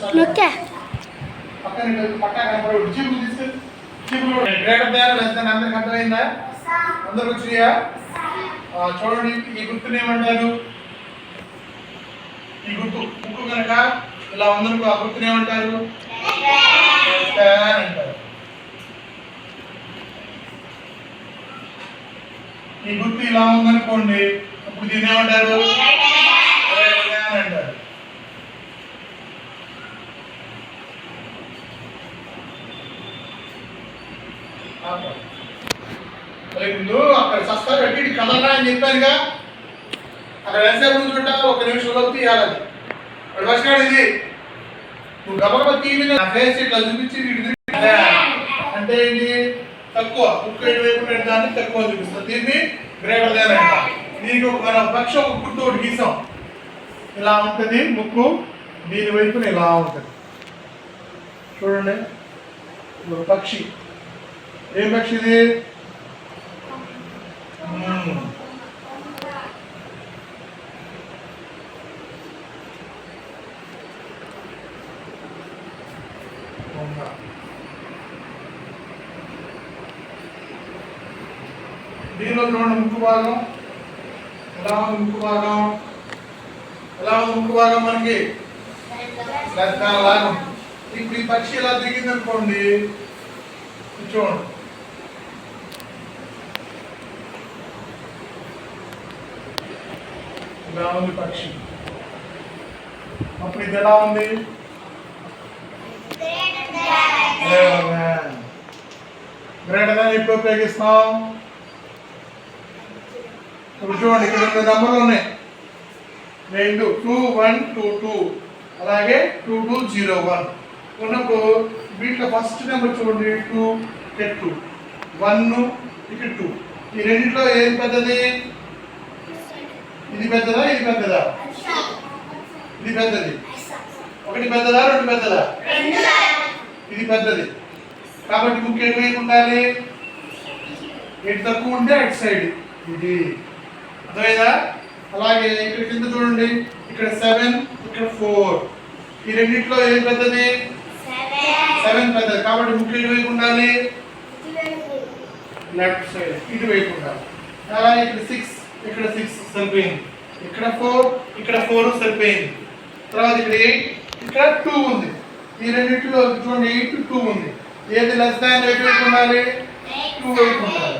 పక్కా కనపడు చీపులు తీసుకెళ్ళి చీపులు greater than less than అందరికి అర్థమైందా? అందరికి వచ్చినాయా? చూడండి, ఈ గుర్తుని ఏమంటారు? ఈ గుర్తు ముక్కు కనుక ఇలా ఉందనుకో, ఆ గుర్తుని ఏమంటారు? అంటారు. ఈ గుర్తు ఇలా ఉందనుకోండి, అప్పుడు దీన్ని ఏమంటారు? అంటారు. ముందు అక్కడ సస్తా పెట్టి కదలరా అని చెప్పానుగా, అక్కడ ఎంతసేపు చూడ ఒక నిమిషంలో తీయాలి. వాడు వచ్చినాడు, ఇది నువ్వు గబగబా తీవి నా ఫేస్ ఇట్లా చూపించి అంటే ఇది తక్కువ, ముక్కు వైపు దాన్ని తక్కువ చూపిస్తుంది. దీన్ని గ్రేటర్ దాన్ అంట. దీనికి మన పక్షి ఒక గుర్తు ఒకటి గీసాం, ఇలా ఉంటుంది ముక్కు, దీని వైపున ఇలా ఉంటుంది. చూడండి, పక్షి ఏం పక్షి ఇది? దీనిలో చూడండి ముక్కు భాగం ఎలా ఉంది. ముక్కు భాగం ఎలా ఉంది? ముక్కు భాగం మనకి లాగం. ఇప్పుడు ఈ పక్షి ఎలా దిగింది అనుకోండి, చూడండి ఇలా ఉంది పక్షి. అప్పుడు ఇది ఎలా ఉంది? గ్రేటర్ దాన్ ఎప్పుడు ఉపయోగిస్తాం? ఇప్పుడు చూడండి, ఇక్కడ 2 నెంబర్లు ఉన్నాయి, 2 1 2 2 అలాగే 2 2 0 1 ఉన్నప్పుడు వీటిలో ఫస్ట్ నెంబర్ చూడండి 2 ఇక్కడ 2 1 ఇక్కడ 2. ఈ రెండింటిలో ఏది పెద్దది? ఇది పెద్దదా ఇది పెద్దదా? ఇది పెద్దది. ఒకటి పెద్దదా రెండు పెద్దదా? ఇది పెద్దది. కాబట్టి ముక్కు ఎటువైపు ఉండాలి? ఎటు తక్కువ ఉంటే అటు సైడ్ ఇది. అర్థమైందా? అలాగే ఇక్కడ కింద చూడండి, ఇక్కడ 7 ఇక్కడ 4. ఈ రెండింటిలో ఏది పెద్దది? 7 పెద్దది. కాబట్టి ముక్కు ఎటువైపు ఉండాలి? లెఫ్ట్ సైడ్ ఇటువైపు ఉండాలి. అలాగే ఇక్కడ 6 ఇక్కడ 6 సరిపోయింది. ఇక్కడ 4 ఇక్కడ 4 సరిపోయింది. తర్వాత ఇక్కడ 8 ఇక్కడ 2 ఉంది. ఈ రెండింటిలో చూడండి 8 2 ఉంది. ఏది లెస్ దాన్ ఎటువైపు ఉండాలి? 2 వైపు ఉండాలి.